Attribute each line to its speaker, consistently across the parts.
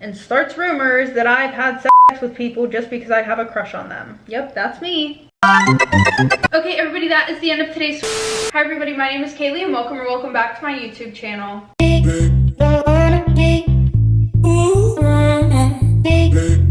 Speaker 1: and starts rumors that I've had sex with people just because I have a crush on them. Yep, that's me. Okay, everybody, that is the end of today's. Hi, everybody. My name is Kaylee, and welcome back to my YouTube channel.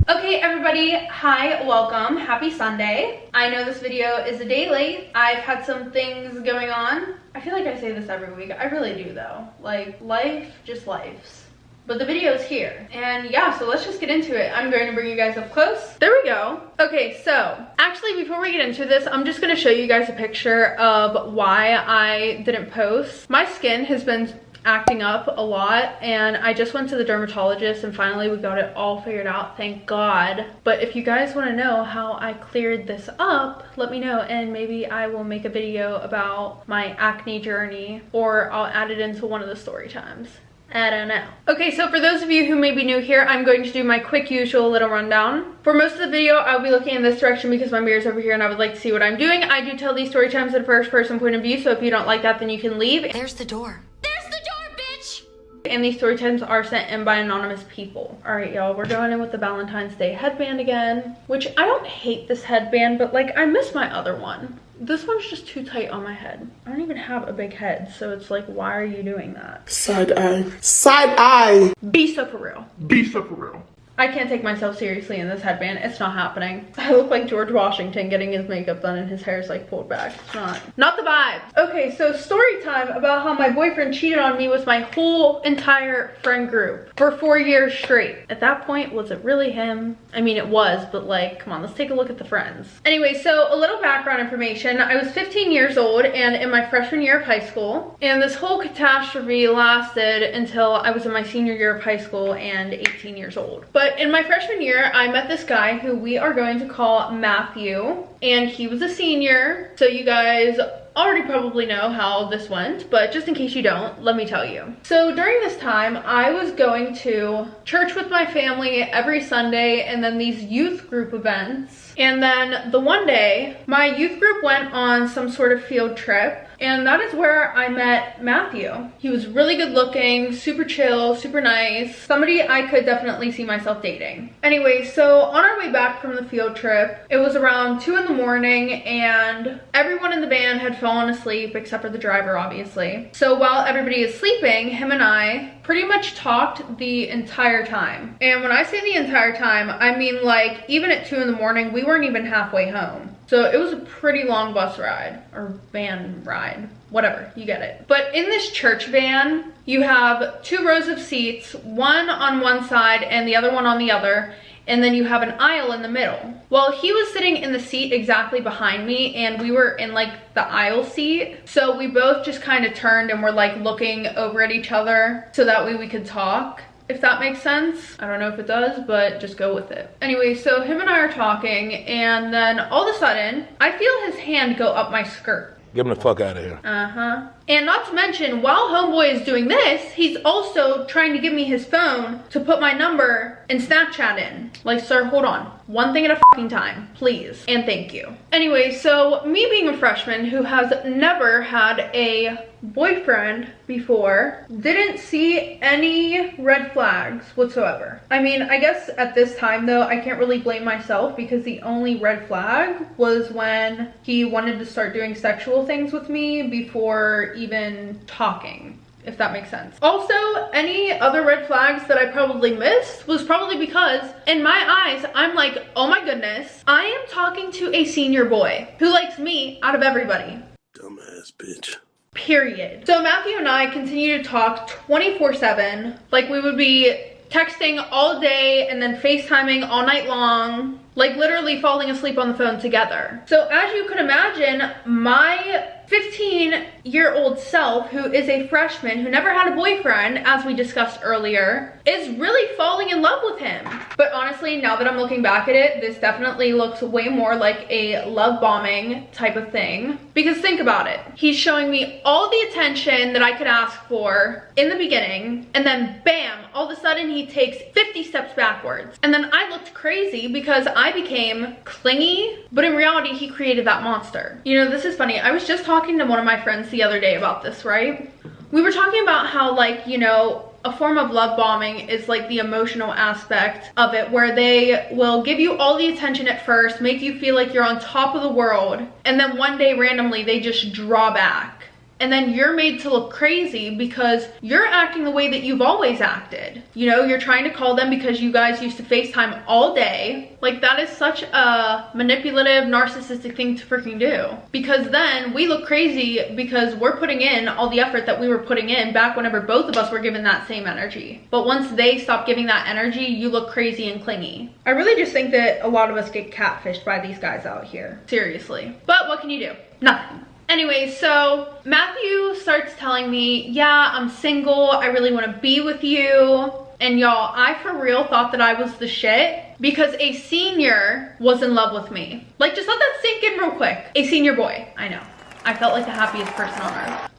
Speaker 1: Okay, everybody. Hi, welcome. Happy Sunday. I know this video is a day late. I've had some things going on. I feel like I say this every week. I really do, though. Like, life just lives. But the video's here. And yeah, so let's just get into it. I'm going to bring you guys up close. There we go. Okay, so actually before we get into this, I'm just going to show you guys a picture of why I didn't post. My skin has been acting up a lot, and I just went to the dermatologist and finally we got it all figured out, thank God. But if you guys want to know how I cleared this up, let me know, and maybe I will make a video about my acne journey, or I'll add it into one of the story times. I don't know. Okay, so for those of you who may be new here, I'm going to do my quick usual little rundown. For most of the video, I'll be looking in this direction because my mirror's over here and I would like to see what I'm doing. I do tell these story times in a first person point of view, so if you don't like that, then you can leave.
Speaker 2: There's the door. There's the door, bitch!
Speaker 1: And these story times are sent in by anonymous people. All right, y'all, we're going in with the Valentine's Day headband again, which I don't hate this headband, but like I miss my other one. This one's just too tight on my head. I don't even have a big head, so it's like, why are you doing that?
Speaker 3: Side eye. Side eye.
Speaker 1: Be so for real.
Speaker 3: Be so for real.
Speaker 1: I can't take myself seriously in this headband. It's not happening. I look like George Washington getting his makeup done and his hair's like pulled back. It's not the vibe. Okay, so story time about how my boyfriend cheated on me with my whole entire friend group for 4 years straight. At that point, was it really him? I mean, it was, but like, come on, let's take a look at the friends. Anyway, so a little background information. I was 15 years old and in my freshman year of high school, and this whole catastrophe lasted until I was in my senior year of high school and 18 years old. But in my freshman year, I met this guy who we are going to call Matthew, and he was a senior. So you guys already probably know how this went, but just in case you don't, let me tell you. So during this time, I was going to church with my family every Sunday, and then these youth group events. And then the one day, my youth group went on some sort of field trip, and that is where I met Matthew. He was really good looking, super chill, super nice. Somebody I could definitely see myself dating. Anyway, so on our way back from the field trip, it was around 2 in the morning and everyone in the band had fallen asleep except for the driver, obviously. So while everybody is sleeping, him and I pretty much talked the entire time. And when I say the entire time, I mean like even at 2 in the morning, we weren't even halfway home. So it was a pretty long bus ride, or van ride, whatever, you get it. But in this church van, you have 2 rows of seats, one on one side and the other one on the other, and then you have an aisle in the middle. Well, he was sitting in the seat exactly behind me, and we were in like the aisle seat. So we both just kind of turned and were like looking over at each other so that way we could talk. If that makes sense. I don't know if it does, but just go with it. Anyway, so him and I are talking, and then all of a sudden, I feel his hand go up my skirt.
Speaker 3: Get him the fuck out of here.
Speaker 1: Uh-huh. And not to mention, while homeboy is doing this, he's also trying to give me his phone to put my number and Snapchat in. Like, sir, hold on. One thing at a fucking time, please. And thank you. Anyway, so me being a freshman who has never had a boyfriend before, didn't see any red flags whatsoever. I mean, I guess at this time though, I can't really blame myself because the only red flag was when he wanted to start doing sexual things with me before even talking, if that makes sense. Also, any other red flags that I probably missed was probably because in my eyes, I'm like, oh my goodness, I am talking to a senior boy who likes me out of everybody.
Speaker 3: Dumbass bitch.
Speaker 1: Period. So Matthew and I continue to talk 24/7. Like we would be texting all day and then FaceTiming all night long. Like literally falling asleep on the phone together. So as you could imagine, my 15-year-old self, who is a freshman, who never had a boyfriend, as we discussed earlier, is really falling in love with him. But honestly, now that I'm looking back at it, this definitely looks way more like a love bombing type of thing. Because think about it. He's showing me all the attention that I could ask for in the beginning, and then bam, all of a sudden he takes 50 steps backwards. And then I looked crazy because I became clingy, but in reality, he created that monster. You know, this is funny. I was just talking to one of my friends the other day about this, right? We were talking about how, like, you know, a form of love bombing is like the emotional aspect of it, where they will give you all the attention at first, make you feel like you're on top of the world, and then one day randomly they just draw back. And then you're made to look crazy because you're acting the way that you've always acted. You know, you're trying to call them because you guys used to FaceTime all day. Like, that is such a manipulative, narcissistic thing to freaking do. Because then we look crazy because we're putting in all the effort that we were putting in back whenever both of us were given that same energy. But once they stop giving that energy, you look crazy and clingy. I really just think that a lot of us get catfished by these guys out here. Seriously. But what can you do? Nothing. Anyway, so Matthew starts telling me, yeah, I'm single, I really want to be with you. And y'all, I for real thought that I was the shit because a senior was in love with me. Like, just let that sink in real quick. A senior boy, I know. I felt like the happiest person on earth.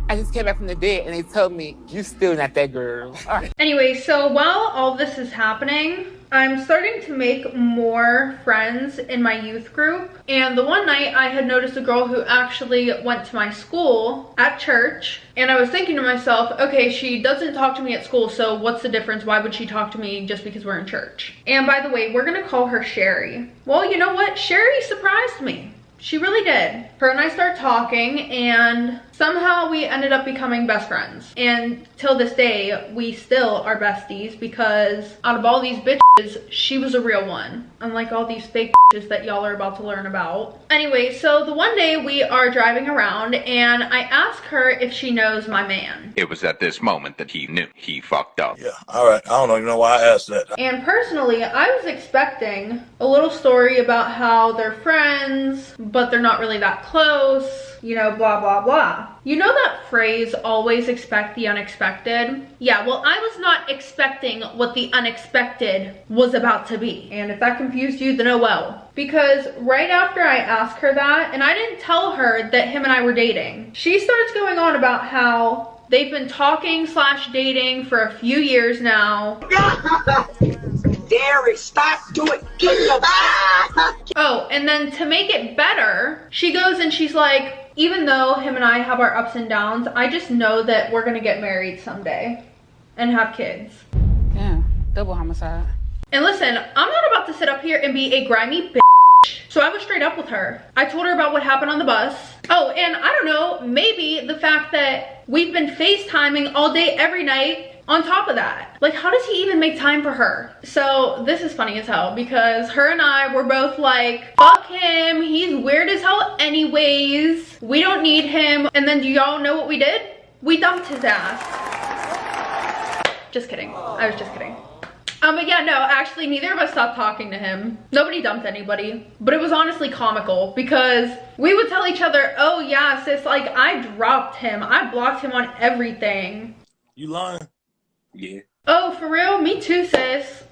Speaker 4: I just came back from the dead and they told me, you still not that girl.
Speaker 1: Anyway, so while all this is happening, I'm starting to make more friends in my youth group. And the one night I had noticed a girl who actually went to my school at church. And I was thinking to myself, okay, she doesn't talk to me at school, so what's the difference? Why would she talk to me just because we're in church? And by the way, we're gonna call her Sherry. Well, you know what? Sherry surprised me. She really did. Her and I started talking and somehow we ended up becoming best friends. And till this day, we still are besties because out of all these bitches, she was a real one. Unlike all these fake bitches that y'all are about to learn about. Anyway, so the one day we are driving around and I ask her if she knows my man.
Speaker 5: It was at this moment that he knew he fucked up.
Speaker 3: Yeah, all right. I don't even know why I asked that.
Speaker 1: And personally, I was expecting a little story about how they're friends, but they're not really that close, you know, blah, blah, blah. You know that phrase, always expect the unexpected? Yeah, well, I was not expecting what the unexpected was about to be. And if that confused you, then oh well. Because right after I asked her that, and I didn't tell her that him and I were dating, she starts going on about how they've been talking / dating for a few years now.
Speaker 6: Derek, stop doing it.
Speaker 1: Oh, and then to make it better, she goes and she's like, even though him and I have our ups and downs, I just know that we're gonna get married someday and have kids.
Speaker 4: Yeah, double homicide.
Speaker 1: And listen, I'm not about to sit up here and be a grimy bitch. So I was straight up with her. I told her about what happened on the bus. Oh, and I don't know, maybe the fact that we've been FaceTiming all day, every night, on top of that. Like, how does he even make time for her? So this is funny as hell because her and I were both like, fuck him, he's weird as hell anyways. We don't need him. And then do y'all know what we did? We dumped his ass. Just kidding. I was just kidding. But yeah, no, actually neither of us stopped talking to him. Nobody dumped anybody. But it was honestly comical because we would tell each other, oh yeah, sis, like I dropped him. I blocked him on everything.
Speaker 3: You lying?
Speaker 5: Yeah.
Speaker 1: Oh, for real? Me too, sis.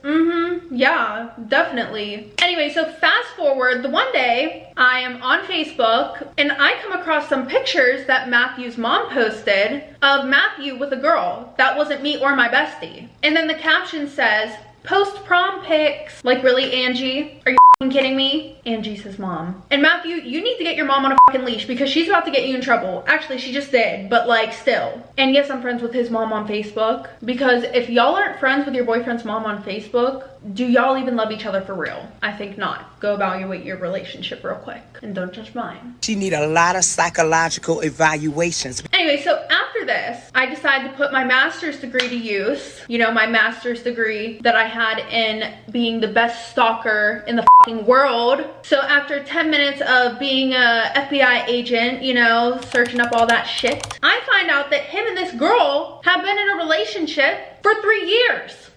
Speaker 1: Yeah, definitely. Anyway, so fast forward, the one day I am on Facebook and I come across some pictures that Matthew's mom posted of Matthew with a girl that wasn't me or my bestie. And then the caption says, post prom pics. Like, really, Angie? Are you kidding me? Angie's his mom. And Matthew, you need to get your mom on a fucking leash because she's about to get you in trouble. Actually, she just did, but like still. And yes, I'm friends with his mom on Facebook because if y'all aren't friends with your boyfriend's mom on Facebook, do y'all even love each other for real? I think not. Go evaluate your relationship real quick and don't judge mine.
Speaker 6: She need a lot of psychological evaluations.
Speaker 1: Anyway, so after this, I decided to put my master's degree to use. You know, my master's degree that I had in being the best stalker in the fucking world. So after 10 minutes of being a FBI agent, you know, searching up all that shit, I find out that him and this girl have been in a relationship for 3 years.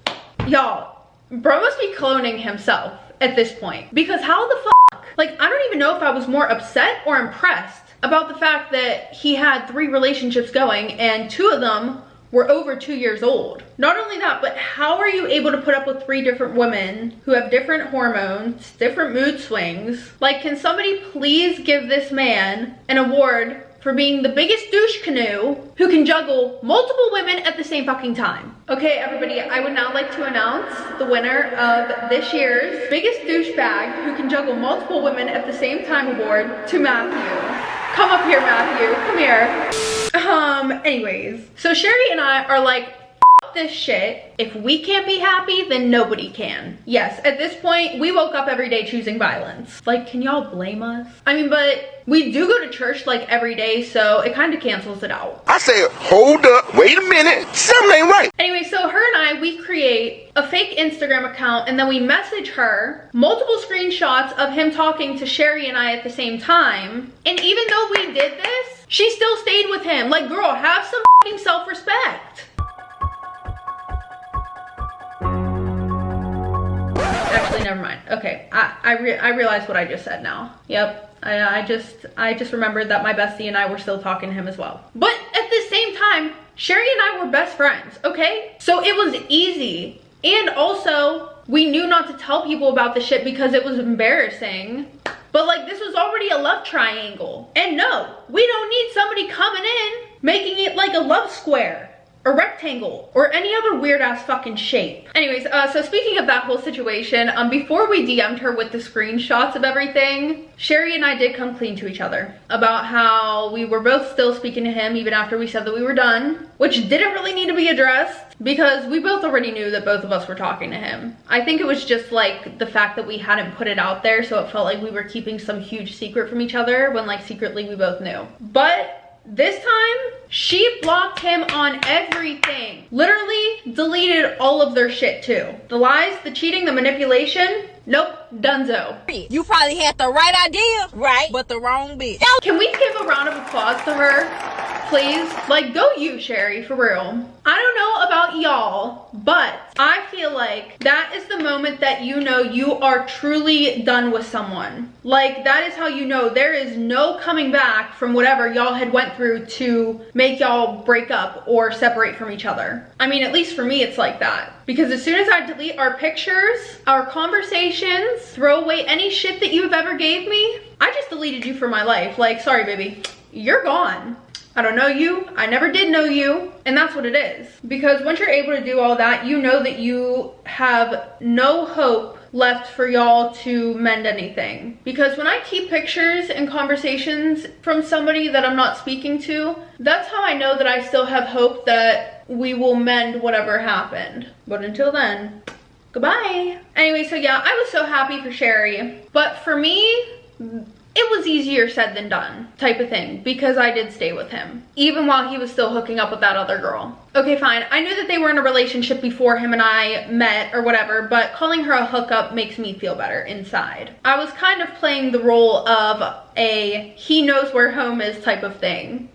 Speaker 1: Y'all, bro must be cloning himself at this point. Because how the fuck? Like, I don't even know if I was more upset or impressed about the fact that he had 3 relationships going and 2 of them were over 2 years old. Not only that, but how are you able to put up with 3 different women who have different hormones, different mood swings? Like, can somebody please give this man an award for being the biggest douche canoe who can juggle multiple women at the same fucking time? Okay, everybody, I would now like to announce the winner of this year's biggest douchebag who can juggle multiple women at the same time award to Matthew. Come up here, Matthew, come here. Anyways, so Sherry and I are like this shit. If we can't be happy, then nobody can. Yes, at this point, we woke up every day choosing violence. Like, can y'all blame us? I mean, but we do go to church like every day, so it kind of cancels it out.
Speaker 7: I say, hold up, wait a minute, something ain't right.
Speaker 1: Anyway, so her and I, we create a fake Instagram account, and then we message her multiple screenshots of him talking to Sherry and I at the same time. And even though we did this, she still stayed with him. Like, girl, have some fucking self-respect. Actually, never mind. Okay, I realize what I just said now. Yep. I just remembered that my bestie and I were still talking to him as well. But at the same time, Sherry and I were best friends, okay? So it was easy. And also, we knew not to tell people about the shit because it was embarrassing. But like, this was already a love triangle. And no, we don't need somebody coming in, making it like a love square, a rectangle, or any other weird ass fucking shape. Anyways, so speaking of that whole situation, before we DM'd her with the screenshots of everything, Sherry and I did come clean to each other about how we were both still speaking to him even after we said that we were done, which didn't really need to be addressed because we both already knew that both of us were talking to him. I think it was just like the fact that we hadn't put it out there, so it felt like we were keeping some huge secret from each other when like secretly we both knew. But this time, she blocked him on everything. Literally deleted all of their shit too. The lies, the cheating, the manipulation, nope, dunzo.
Speaker 8: You probably had the right idea, right, but the wrong bitch.
Speaker 1: Can we give a round of applause to her, please? Like, go you, Sherry, for real. I don't know about y'all, but I feel like that is the moment that you know you are truly done with someone. Like, that is how you know there is no coming back from whatever y'all had went through to make y'all break up or separate from each other. I mean, at least for me, it's like that. Because as soon as I delete our pictures, our conversations, throw away any shit that you've ever gave me, I just deleted you from my life. Like, sorry, baby, you're gone. I don't know you, I never did know you, and that's what it is. Because once you're able to do all that, you know that you have no hope left for y'all to mend anything. Because when I keep pictures and conversations from somebody that I'm not speaking to, that's how I know that I still have hope that we will mend whatever happened. But until then, goodbye. Anyway, so yeah, I was so happy for Sherry, but for me, it was easier said than done type of thing because I did stay with him even while he was still hooking up with that other girl. Okay, fine. I knew that they were in a relationship before him and I met or whatever, but calling her a hookup makes me feel better inside. I was kind of playing the role of a he knows where home is type of thing.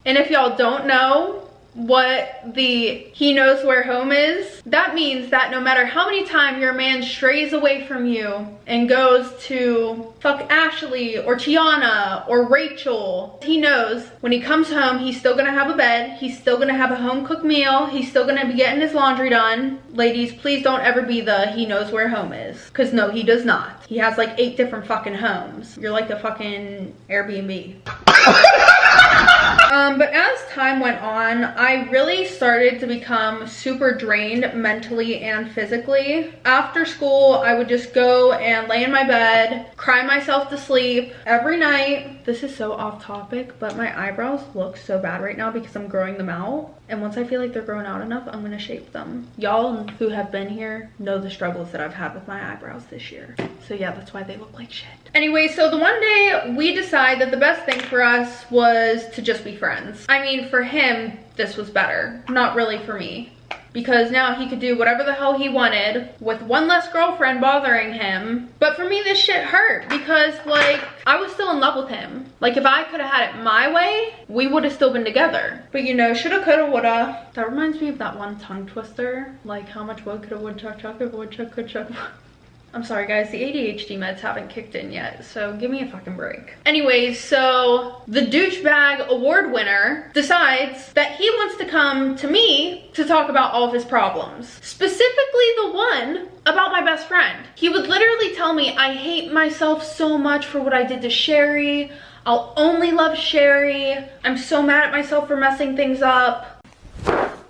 Speaker 1: And if y'all don't know what the he knows where home is, that means that no matter how many times your man strays away from you and goes to fuck Ashley or Tiana or Rachel, he knows when he comes home, he's still gonna have a bed, he's still gonna have a home cooked meal, he's still gonna be getting his laundry done. Ladies, please don't ever be the he knows where home is, because no, he does not. He has like 8 different fucking homes. You're like a fucking Airbnb. But as time went on, I really started to become super drained mentally and physically. After school, I would just go and lay in my bed, cry myself to sleep every night. This is so off topic, but my eyebrows look so bad right now because I'm growing them out. And once I feel like they're growing out enough, I'm gonna shape them. Y'all who have been here know the struggles that I've had with my eyebrows this year. So yeah, that's why they look like shit. Anyway, so the one day we decided that the best thing for us was to just be friends. I mean, for him, this was better. Not really for me. Because now he could do whatever the hell he wanted with one less girlfriend bothering him. But for me, this shit hurt because, like, I was still in love with him. Like, if I could have had it my way, we would have still been together. But you know, shoulda, coulda, woulda. That reminds me of that one tongue twister. Like, how much wood could a woodchuck chuck if a woodchuck could chuck? I'm sorry guys, the ADHD meds haven't kicked in yet, so give me a fucking break. Anyways, so the douchebag award winner decides that he wants to come to me to talk about all of his problems. Specifically the one about my best friend. He would literally tell me, I hate myself so much for what I did to Sherry. I'll only love Sherry. I'm so mad at myself for messing things up.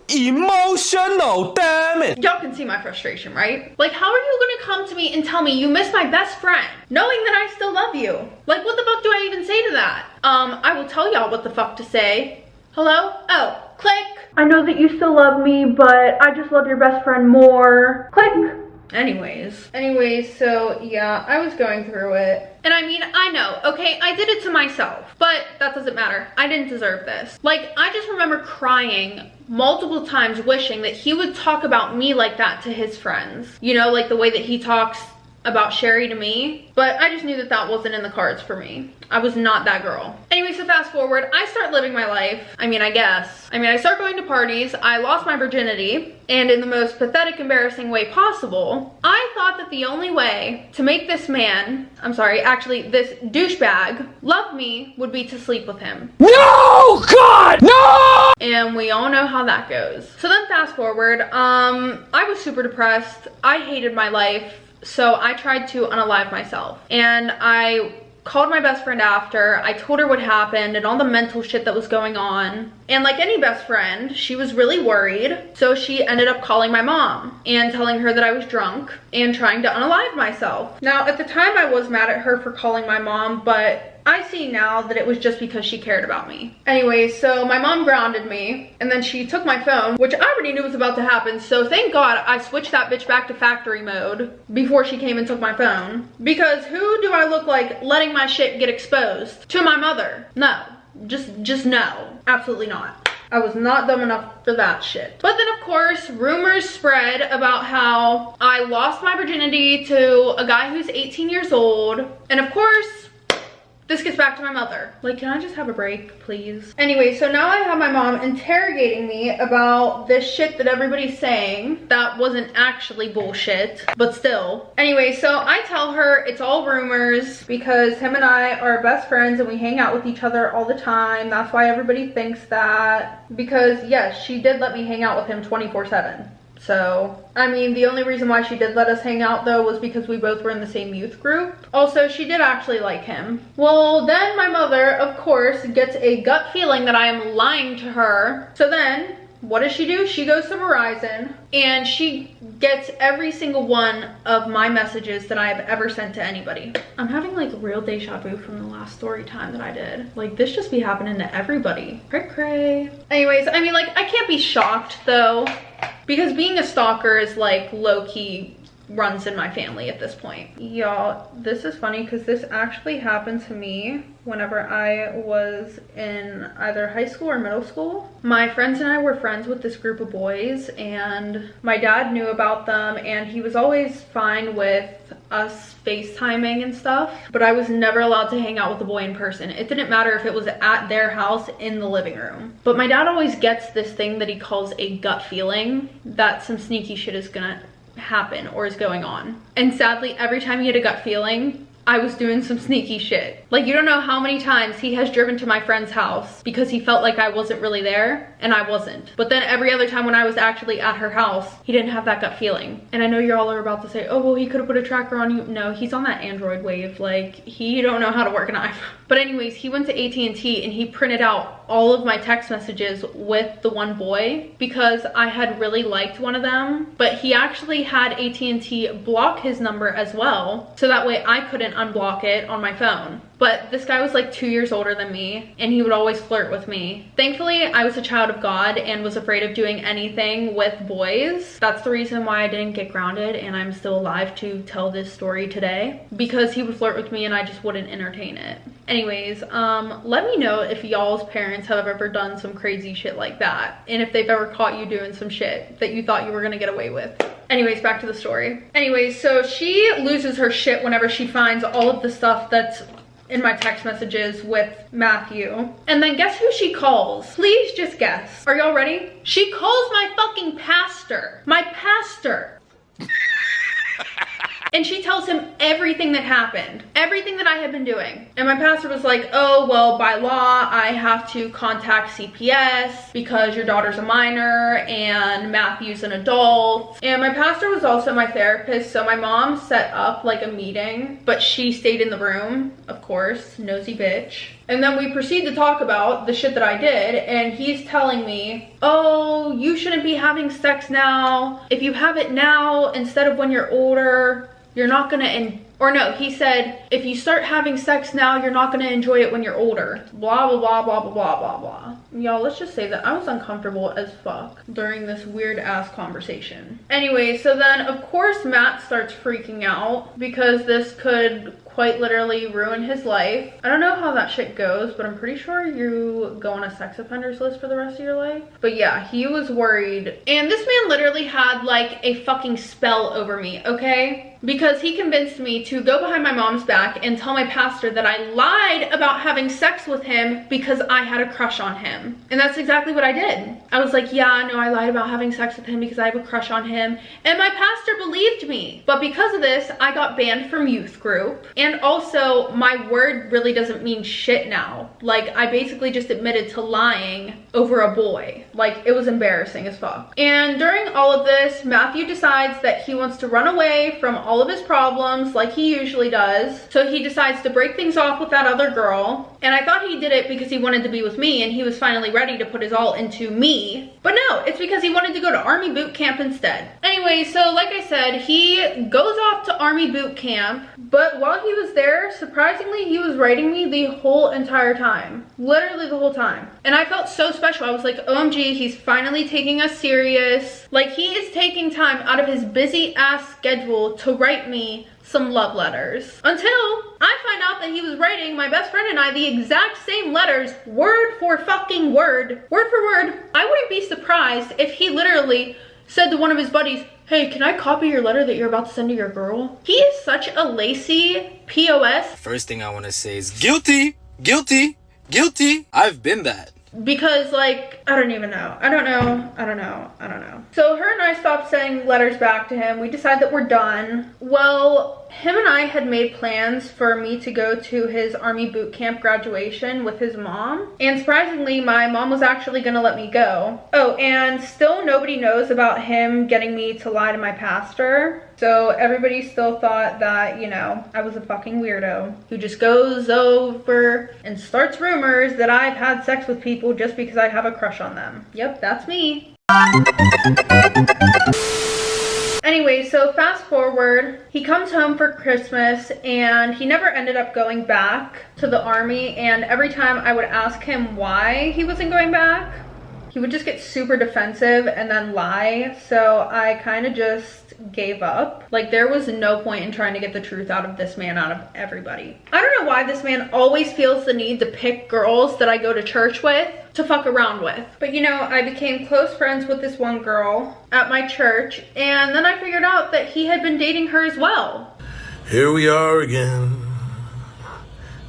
Speaker 9: Emotional, damn it.
Speaker 1: Y'all can see my frustration, right? Like, how are you gonna come to me and tell me you miss my best friend, knowing that I still love you? Like, what the fuck do I even say to that? I will tell y'all what the fuck to say. Hello? Oh, Click. I know that you still love me, but I just love your best friend more. Click. Anyways, so yeah, I was going through it. And I mean, I know, okay, I did it to myself, but that doesn't matter. I didn't deserve this. Like, I just remember crying multiple times wishing that he would talk about me like that to his friends. You know, like the way that he talks about Sherry to me, but I just knew that that wasn't in the cards for me. I was not that girl. Anyway, so fast forward, I start living my life. I start going to parties, I lost my virginity, and in the most pathetic, embarrassing way possible, I thought that the only way to make this man, this douchebag, love me would be to sleep with him.
Speaker 7: No! God! No!
Speaker 1: And we all know how that goes. So then fast forward, I was super depressed. I hated my life. So I tried to unalive myself, and I called my best friend after. I told her what happened and all the mental shit that was going on. And like any best friend, she was really worried. So she ended up calling my mom and telling her that I was drunk and trying to unalive myself. Now, at the time, I was mad at her for calling my mom, but I see now that it was just because she cared about me. Anyway, so my mom grounded me, and then she took my phone, which I already knew was about to happen, so thank God I switched that bitch back to factory mode before she came and took my phone. Because who do I look like letting my shit get exposed? To my mother. No. Just no. Absolutely not. I was not dumb enough for that shit. But then of course, rumors spread about how I lost my virginity to a guy who's 18 years old, and of course, this gets back to my mother. Like, can I just have a break, please? Anyway, so now I have my mom interrogating me about this shit that everybody's saying that wasn't actually bullshit, but still. Anyway, so I tell her it's all rumors because him and I are best friends and we hang out with each other all the time. That's why everybody thinks that. Because yes, she did let me hang out with him 24/7. So, I mean, the only reason why she did let us hang out though was because we both were in the same youth group. Also, she did actually like him. Well, then my mother, of course, gets a gut feeling that I am lying to her. So then, what does she do? She goes to Verizon and she gets every single one of my messages that I have ever sent to anybody. I'm having like real deja vu from the last story time that I did. Like, this just be happening to everybody. Cray cray. Anyways, I mean, like, I can't be shocked though, because being a stalker is like low-key runs in my family at this point. Y'all, this is funny because this actually happened to me whenever I was in either high school or middle school. My friends and I were friends with this group of boys, and my dad knew about them, and he was always fine with us FaceTiming and stuff, but I was never allowed to hang out with a boy in person. It didn't matter if it was at their house in the living room. But my dad always gets this thing that he calls a gut feeling that some sneaky shit is gonna happen or is going on. And sadly, every time he had a gut feeling, I was doing some sneaky shit. Like, you don't know how many times he has driven to my friend's house because he felt like I wasn't really there, and I wasn't. But then every other time when I was actually at her house, he didn't have that gut feeling. And I know y'all are about to say, oh, well, he could have put a tracker on you. No, he's on that Android wave. Like, he don't know how to work an iPhone. But anyways, he went to AT&T and he printed out all of my text messages with the one boy because I had really liked one of them. But he actually had AT&T block his number as well, so that way I couldn't unblock it on my phone. But this guy was like 2 years older than me, and he would always flirt with me. Thankfully, I was a child of God and was afraid of doing anything with boys. That's the reason why I didn't get grounded and I'm still alive to tell this story today, because he would flirt with me and I just wouldn't entertain it. Anyways, let me know if y'all's parents have ever done some crazy shit like that, and if they've ever caught you doing some shit that you thought you were gonna get away with. Anyways, back to the story. Anyways, so she loses her shit whenever she finds all of the stuff that's in my text messages with Matthew. And then guess who she calls? Please just guess. Are y'all ready? She calls my fucking pastor. My pastor. And she tells him everything that happened, everything that I had been doing. And my pastor was like, oh, well, by law, I have to contact CPS because your daughter's a minor and Matthew's an adult. And my pastor was also my therapist, so my mom set up like a meeting, but she stayed in the room, of course, nosy bitch. And then we proceed to talk about the shit that I did, and he's telling me, oh, you shouldn't be having sex now. If you have it now instead of when you're older, you're not gonna Or no, he said, if you start having sex now, you're not gonna enjoy it when you're older. Blah, blah, blah, blah, blah, blah, blah, blah. Y'all, let's just say that I was uncomfortable as fuck during this weird ass conversation. Anyway, so then of course Matt starts freaking out because this could quite literally ruin his life. I don't know how that shit goes, but I'm pretty sure you go on a sex offenders list for the rest of your life. But yeah, he was worried. And this man literally had like a fucking spell over me, okay? Because he convinced me to go behind my mom's back and tell my pastor that I lied about having sex with him because I had a crush on him. And that's exactly what I did. I was like, yeah, no, I lied about having sex with him because I have a crush on him. And my pastor believed me. But because of this, I got banned from youth group. And also, my word really doesn't mean shit now. Like, I basically just admitted to lying over a boy. Like, it was embarrassing as fuck. And during all of this, Matthew decides that he wants to run away from all of his problems like he usually does. So he decides to break things off with that other girl. And I thought he did it because he wanted to be with me and he was finally ready to put his all into me. But no, it's because he wanted to go to Army boot camp instead. Anyway, so like I said, he goes off to Army boot camp. But while he was there, surprisingly, he was writing me the whole entire time. Literally the whole time. And I felt so special. I was like, OMG, he's finally taking us serious. Like, he is taking time out of his busy ass schedule to write me some love letters. Until I find out that he was writing my best friend and I the exact same letters, word for fucking word for word. I wouldn't be surprised if he literally said to one of his buddies, hey, can I copy your letter that you're about to send to your girl? He is such a lazy POS.
Speaker 9: First thing I want to say is guilty, guilty, guilty. I've been that.
Speaker 1: Because, like, I don't even know. I don't know. So her and I stopped sending letters back to him. We decided that we're done. Well, him and I had made plans for me to go to his Army boot camp graduation with his mom. And surprisingly, my mom was actually gonna let me go. Oh, and still nobody knows about him getting me to lie to my pastor. So everybody still thought that, you know, I was a fucking weirdo who just goes over and starts rumors that I've had sex with people just because I have a crush on them. Yep, that's me. Anyway, so fast forward, he comes home for Christmas and he never ended up going back to the Army. And every time I would ask him why he wasn't going back, he would just get super defensive and then lie. So I kind of just gave up. Like, there was no point in trying to get the truth out of this man, out of everybody. I don't know why this man always feels the need to pick girls that I go to church with to fuck around with. But you know, I became close friends with this one girl at my church, and then I figured out that he had been dating her as well.
Speaker 3: Here we are again.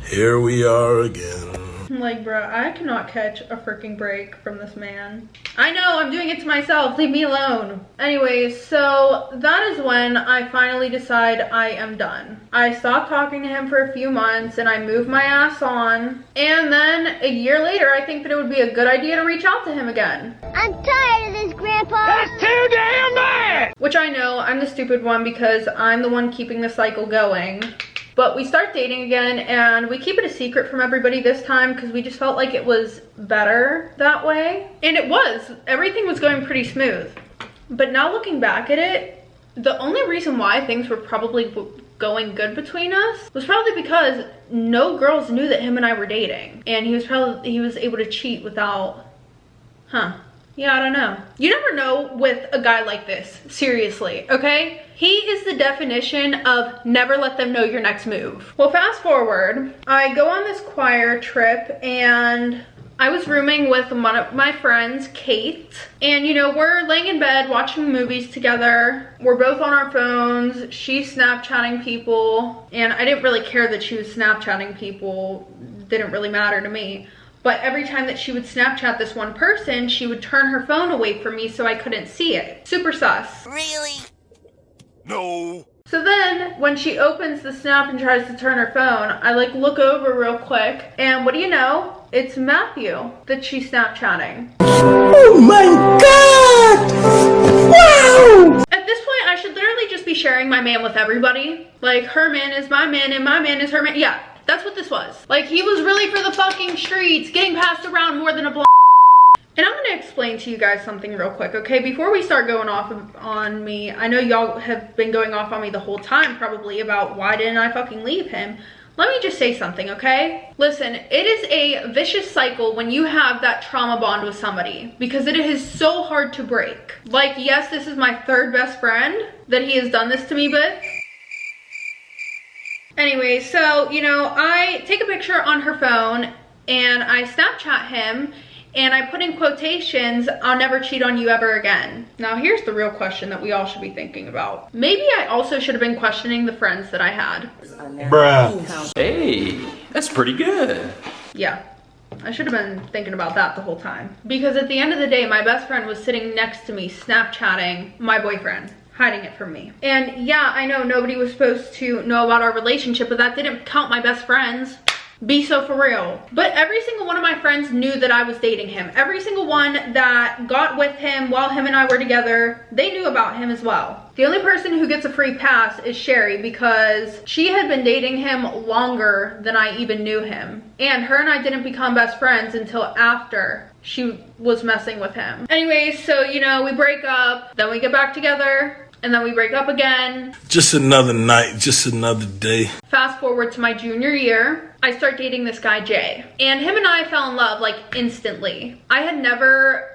Speaker 3: Here we are again.
Speaker 1: Like, bruh, I cannot catch a freaking break from this man. I know, I'm doing it to myself. Leave me alone. Anyway, so that is when I finally decide I am done. I stopped talking to him for a few months and I moved my ass on. And then a year later, I think that it would be a good idea to reach out to him again.
Speaker 2: I'm tired of this, Grandpa.
Speaker 7: That's too damn bad!
Speaker 1: Which I know, I'm the stupid one because I'm the one keeping the cycle going. But we start dating again and we keep it a secret from everybody this time because we just felt like it was better that way. And it was. Everything was going pretty smooth. But now looking back at it, the only reason why things were probably going good between us was probably because no girls knew that him and I were dating. And he was able to cheat without, yeah, I don't know. You never know with a guy like this, seriously, okay? He is the definition of never let them know your next move. Well, fast forward, I go on this choir trip and I was rooming with one of my friends, Kate. And you know, we're laying in bed watching movies together. We're both on our phones. She's Snapchatting people. And I didn't really care that she was Snapchatting people. Didn't really matter to me. But every time that she would Snapchat this one person, she would turn her phone away from me so I couldn't see it. Super sus.
Speaker 2: Really?
Speaker 3: No.
Speaker 1: So then, when she opens the snap and tries to turn her phone, I like look over real quick, and what do you know? It's Matthew that she's Snapchatting.
Speaker 6: Oh my God! Wow!
Speaker 1: At this point, I should literally just be sharing my man with everybody. Like, her man is my man and my man is her man. Yeah, that's what this was. Like, he was really for the fucking streets, getting passed around more than a block. And I'm gonna explain to you guys something real quick, okay? Before we start going off on me, I know y'all have been going off on me the whole time probably about why didn't I fucking leave him. Let me just say something, okay? Listen, it is a vicious cycle when you have that trauma bond with somebody because it is so hard to break. Like, yes, this is my third best friend that he has done this to me with. Anyway, so, you know, I take a picture on her phone and I Snapchat him and I put in quotations, "I'll never cheat on you ever again." Now, here's the real question that we all should be thinking about. Maybe I also should have been questioning the friends that I had.
Speaker 6: Bruh.
Speaker 10: Hey, that's pretty good.
Speaker 1: Yeah, I should have been thinking about that the whole time. Because at the end of the day, my best friend was sitting next to me Snapchatting my boyfriend, hiding it from me. And yeah, I know nobody was supposed to know about our relationship, but that didn't count my best friends. Be so for real. But every single one of my friends knew that I was dating him. Every single one that got with him while him and I were together, they knew about him as well. The only person who gets a free pass is Sherry because she had been dating him longer than I even knew him. And her and I didn't become best friends until after she was messing with him. Anyway, so, you know, we break up, then we get back together, and then we break up again.
Speaker 6: Just another night, just another day.
Speaker 1: Fast forward to my junior year, I start dating this guy, Jay. And him and I fell in love, like, instantly. I had never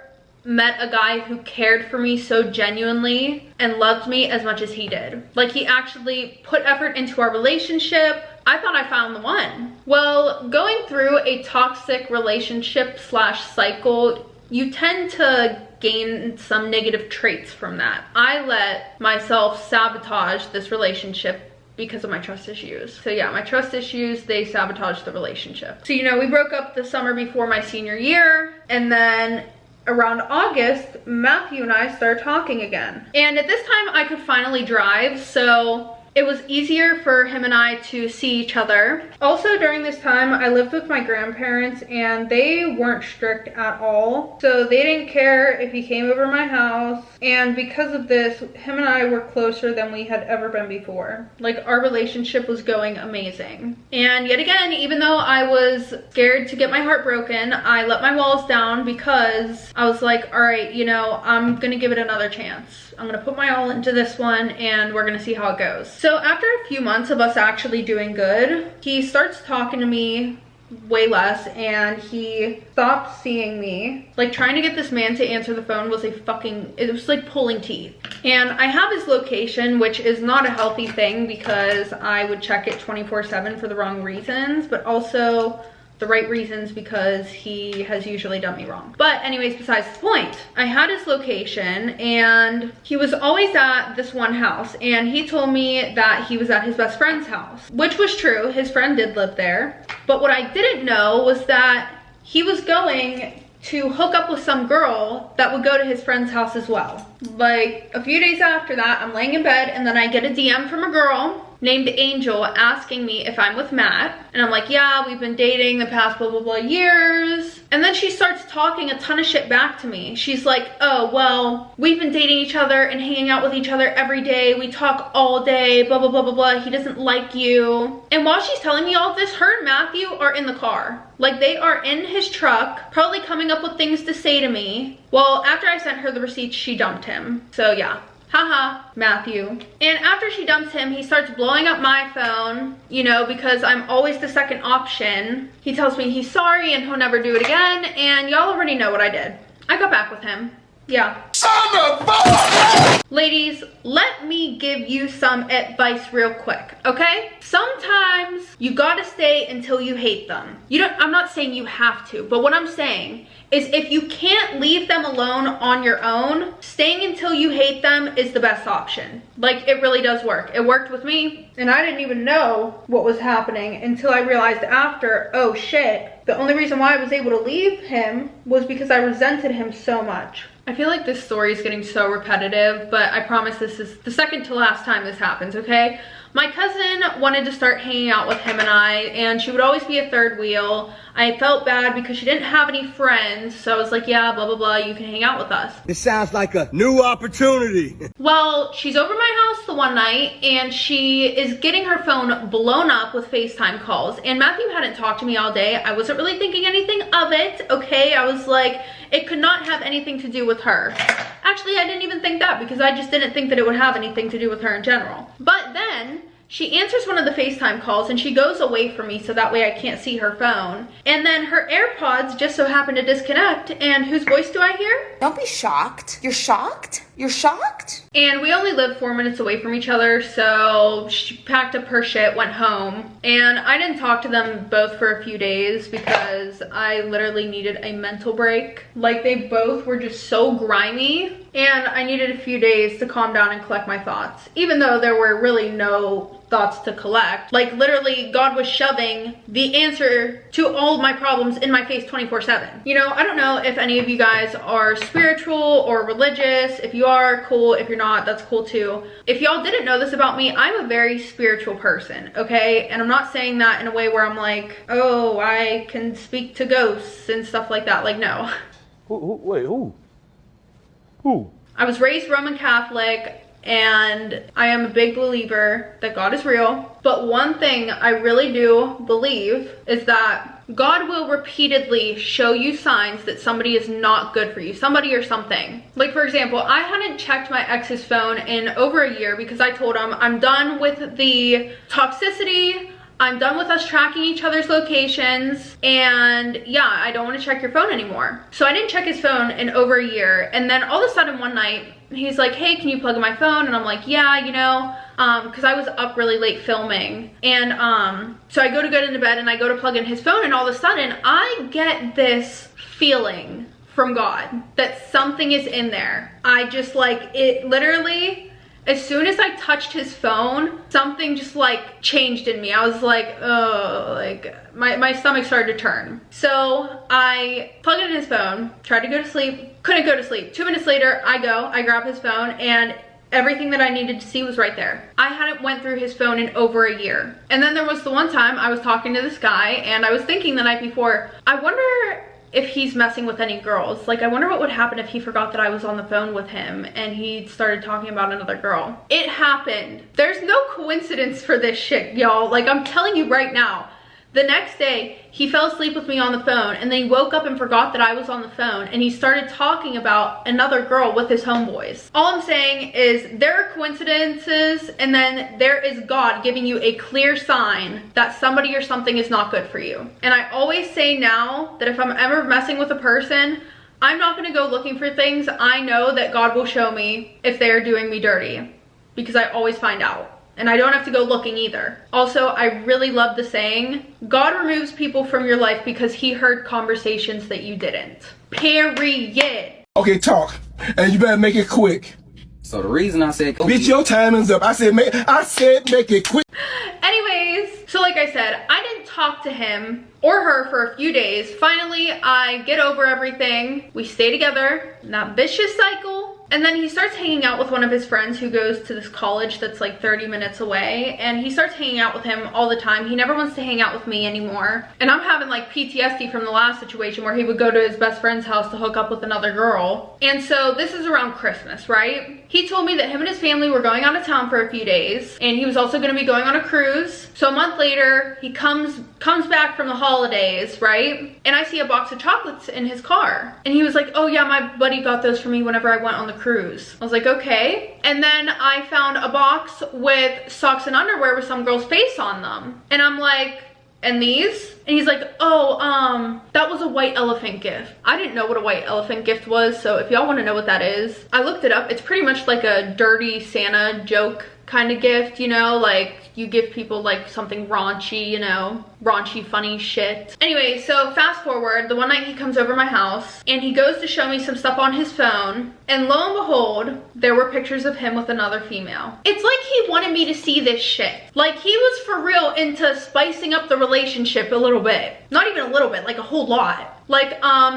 Speaker 1: met a guy who cared for me so genuinely and loved me as much as he did. Like, he actually put effort into our relationship. I thought I found the one. Well, going through a toxic relationship / cycle, you tend to gain some negative traits from that. I let myself sabotage this relationship because of my trust issues. So yeah, my trust issues, they sabotaged the relationship. So, you know, we broke up the summer before my senior year, and then around August, Matthew and I started talking again. And at this time I could finally drive, so it was easier for him and I to see each other. Also, during this time, I lived with my grandparents and they weren't strict at all. So they didn't care if he came over my house. And because of this, him and I were closer than we had ever been before. Like, our relationship was going amazing. And yet again, even though I was scared to get my heart broken, I let my walls down because I was like, all right, you know, I'm gonna give it another chance. I'm gonna put my all into this one and we're gonna see how it goes. So after a few months of us actually doing good, he starts talking to me way less and he stopped seeing me. Like, trying to get this man to answer the phone was it was like pulling teeth. And I have his location, which is not a healthy thing because I would check it 24/7 for the wrong reasons, but also the right reasons because he has usually done me wrong. But anyways, besides the point, I had his location and he was always at this one house, and he told me that he was at his best friend's house, which was true. His friend did live there. But what I didn't know was that he was going to hook up with some girl that would go to his friend's house as well. Like, a few days after that, I'm laying in bed and then I get a DM from a girl named Angel asking me if I'm with Matt. And I'm like, yeah, we've been dating the past blah, blah, blah years. And then she starts talking a ton of shit back to me. She's like, oh, well, we've been dating each other and hanging out with each other every day. We talk all day, blah, blah, blah, blah, blah. He doesn't like you. And while she's telling me all of this, her and Matthew are in the car. Like, they are in his truck, probably coming up with things to say to me. Well, after I sent her the receipts, she dumped him. So yeah. Haha, Matthew. And after she dumps him, he starts blowing up my phone, you know, because I'm always the second option. He tells me he's sorry and he'll never do it again, and y'all already know what I did. I got back with him. Yeah. Son of a... Ladies, let me give you some advice real quick, okay? Sometimes you gotta stay until you hate them. I'm not saying you have to, but what I'm saying is if you can't leave them alone on your own, staying until you hate them is the best option. Like, it really does work. It worked with me, and I didn't even know what was happening until I realized after, oh shit, the only reason why I was able to leave him was because I resented him so much. I feel like this story is getting so repetitive, but I promise this is the second to last time this happens, okay? My cousin wanted to start hanging out with him and I, and she would always be a third wheel. I felt bad because she didn't have any friends, so I was like, yeah, blah, blah, blah, you can hang out with us.
Speaker 11: This sounds like a new opportunity.
Speaker 1: Well, she's over my house the one night, and she is getting her phone blown up with FaceTime calls, and Matthew hadn't talked to me all day. I wasn't really thinking anything of it, okay? I was like, it could not have anything to do with her. Actually, I didn't even think that because I just didn't think that it would have anything to do with her in general. But then she answers one of the FaceTime calls and she goes away from me so that way I can't see her phone. And then her AirPods just so happen to disconnect, and whose voice do I hear?
Speaker 8: Don't be shocked. You're shocked? You're shocked?
Speaker 1: And we only live 4 minutes away from each other, so she packed up her shit, went home, and I didn't talk to them both for a few days because I literally needed a mental break. Like, they both were just so grimy, and I needed a few days to calm down and collect my thoughts, even though there were really no thoughts to collect. Like, literally, God was shoving the answer to all of my problems in my face 24/7. You know, I don't know if any of you guys are spiritual or religious. If you are, cool. If you're not, that's cool too. If y'all didn't know this about me, I'm a very spiritual person, okay? And I'm not saying that in a way where I'm like, oh, I can speak to ghosts and stuff like that. Like, no.
Speaker 12: Wait, who? Who?
Speaker 1: I was raised Roman Catholic, and I am a big believer that God is real. But one thing I really do believe is that God will repeatedly show you signs that somebody is not good for you, somebody or something. Like, for example, I hadn't checked my ex's phone in over a year because I told him I'm done with the toxicity. I'm done with us tracking each other's locations, and yeah, I don't want to check your phone anymore. So I didn't check his phone in over a year, and then all of a sudden one night, he's like, hey, can you plug in my phone? And I'm like, yeah, you know, because I was up really late filming. And so I go to get into bed and I go to plug in his phone, and all of a sudden I get this feeling from God that something is in there. I just like, it literally, as soon as I touched his phone, something just like changed in me. I was like, oh, like my stomach started to turn. So I plugged in his phone, tried to go to sleep, couldn't go to sleep. 2 minutes later, I grab his phone, and everything that I needed to see was right there. I hadn't went through his phone in over a year. And then there was the one time I was talking to this guy, and I was thinking the night before, I wonder if he's messing with any girls. Like, I wonder what would happen if he forgot that I was on the phone with him and he started talking about another girl. It happened. There's no coincidence for this shit, y'all. Like, I'm telling you right now. The next day, he fell asleep with me on the phone, and then he woke up and forgot that I was on the phone, and he started talking about another girl with his homeboys. All I'm saying is there are coincidences, and then there is God giving you a clear sign that somebody or something is not good for you. And I always say now that if I'm ever messing with a person, I'm not going to go looking for things. I know that God will show me if they are doing me dirty, because I always find out. And I don't have to go looking either. Also, I really love the saying, God removes people from your life because he heard conversations that you didn't. Period.
Speaker 11: Okay, talk. And you better make it quick.
Speaker 10: So the reason I said,
Speaker 11: bitch, your timing's up. I said make it quick.
Speaker 1: Anyways, so like I said, I didn't talk to him or her for a few days. Finally, I get over everything. We stay together in that vicious cycle. And then he starts hanging out with one of his friends who goes to this college that's like 30 minutes away. And he starts hanging out with him all the time. He never wants to hang out with me anymore. And I'm having like PTSD from the last situation where he would go to his best friend's house to hook up with another girl. And so this is around Christmas, right? He told me that him and his family were going out of town for a few days. And he was also going to be going on a cruise. So a month later, he comes back from the holidays, right? And I see a box of chocolates in his car. And he was like, oh yeah, my buddy got those for me whenever I went on the cruise. I was like, okay. And then I found a box with socks and underwear with some girl's face on them. And I'm like, and these? And he's like, oh, that was a white elephant gift. I didn't know what a white elephant gift was, so if y'all want to know what that is, I looked it up. It's pretty much like a dirty Santa joke kind of gift, you know, like you give people like something raunchy, you know, raunchy funny shit. Anyway, so fast forward, the one night he comes over my house and he goes to show me some stuff on his phone, and lo and behold, there were pictures of him with another female. It's like he wanted me to see this shit. Like he was for real into spicing up the relationship a little bit. Not even a little bit, like a whole lot. Like,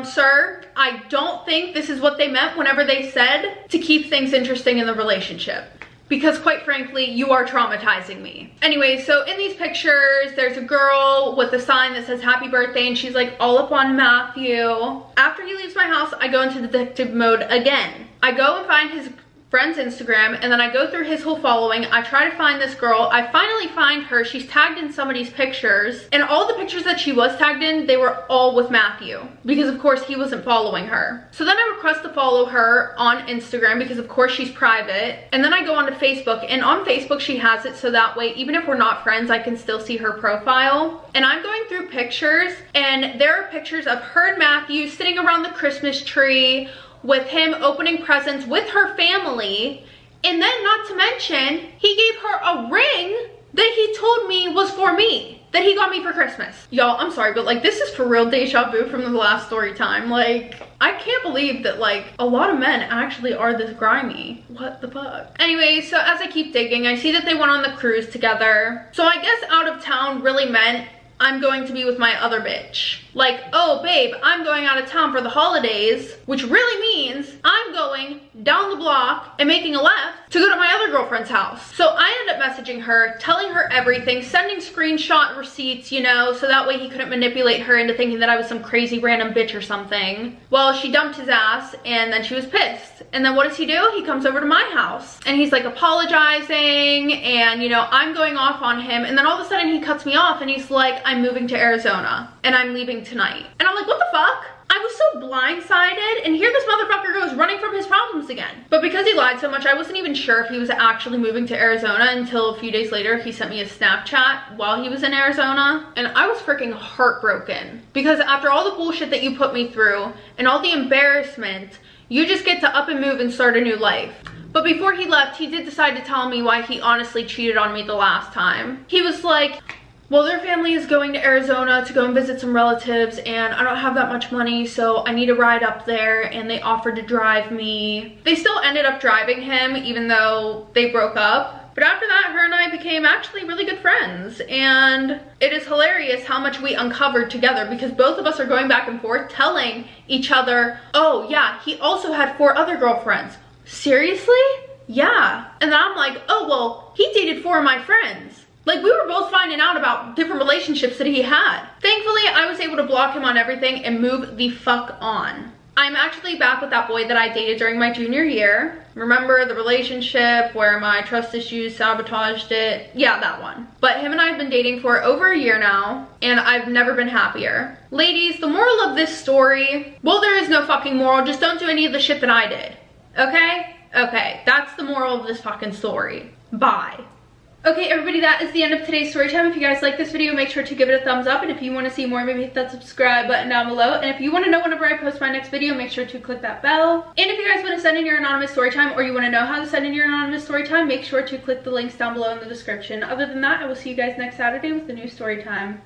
Speaker 1: sir, I don't think this is what they meant whenever they said to keep things interesting in the relationship. because quite frankly, you are traumatizing me. Anyway, so in these pictures, there's a girl with a sign that says happy birthday, and she's like all up on Matthew. After he leaves my house, I go into detective mode again. I go and find his friend's Instagram, and then I go through his whole following. I try to find this girl. I finally find her. She's tagged in somebody's pictures, and all the pictures that she was tagged in, they were all with Matthew, because of course he wasn't following her. So then I request to follow her on Instagram, because of course she's private, and then I go onto Facebook, and on Facebook she has it so that way even if we're not friends, I can still see her profile. And I'm going through pictures, and there are pictures of her and Matthew sitting around the Christmas tree with him opening presents with her family. And then, not to mention, he gave her a ring that he told me was for me, that he got me for Christmas. Y'all, I'm sorry, but like, this is for real deja vu from the last story time. Like, I can't believe that like a lot of men actually are this grimy. What the fuck? Anyway, so as I keep digging, I see that they went on the cruise together. So I guess out of town really meant I'm going to be with my other bitch. Like, oh babe, I'm going out of town for the holidays, which really means I'm going down the block and making a left to go to my other girlfriend's house. So I end up messaging her, telling her everything, sending screenshot receipts, you know, so that way he couldn't manipulate her into thinking that I was some crazy random bitch or something. Well, she dumped his ass, and then she was pissed. And then what does he do? He comes over to my house, and he's like apologizing, and you know, I'm going off on him, and then all of a sudden he cuts me off, and he's like, I'm moving to Arizona, and I'm leaving tonight. And I'm like, what the fuck? I was so blindsided, and here this motherfucker goes running from his problems again. But because he lied so much, I wasn't even sure if he was actually moving to Arizona until a few days later he sent me a Snapchat while he was in Arizona. And I was freaking heartbroken, because after all the bullshit that you put me through and all the embarrassment, you just get to up and move and start a new life. But before he left, he did decide to tell me why he honestly cheated on me the last time. He was like, well, their family is going to Arizona to go and visit some relatives, and I don't have that much money, so I need a ride up there, and they offered to drive me. They still ended up driving him, even though they broke up. But after that, her and I became actually really good friends, and it is hilarious how much we uncovered together, because both of us are going back and forth telling each other, oh yeah, he also had 4 other girlfriends. Seriously? Yeah. And then I'm like, oh well, he dated 4 of my friends. Like, we were both finding out about different relationships that he had. Thankfully, I was able to block him on everything and move the fuck on. I'm actually back with that boy that I dated during my junior year. Remember the relationship where my trust issues sabotaged it? Yeah, that one. But him and I have been dating for over a year now, and I've never been happier. Ladies, the moral of this story, well, there is no fucking moral, just don't do any of the shit that I did. Okay? Okay, that's the moral of this fucking story. Bye. Okay, everybody, that is the end of today's story time. If you guys like this video, make sure to give it a thumbs up. And if you want to see more, maybe hit that subscribe button down below. And if you want to know whenever I post my next video, make sure to click that bell. And if you guys want to send in your anonymous story time, or you want to know how to send in your anonymous story time, make sure to click the links down below in the description. Other than that, I will see you guys next Saturday with the new story time.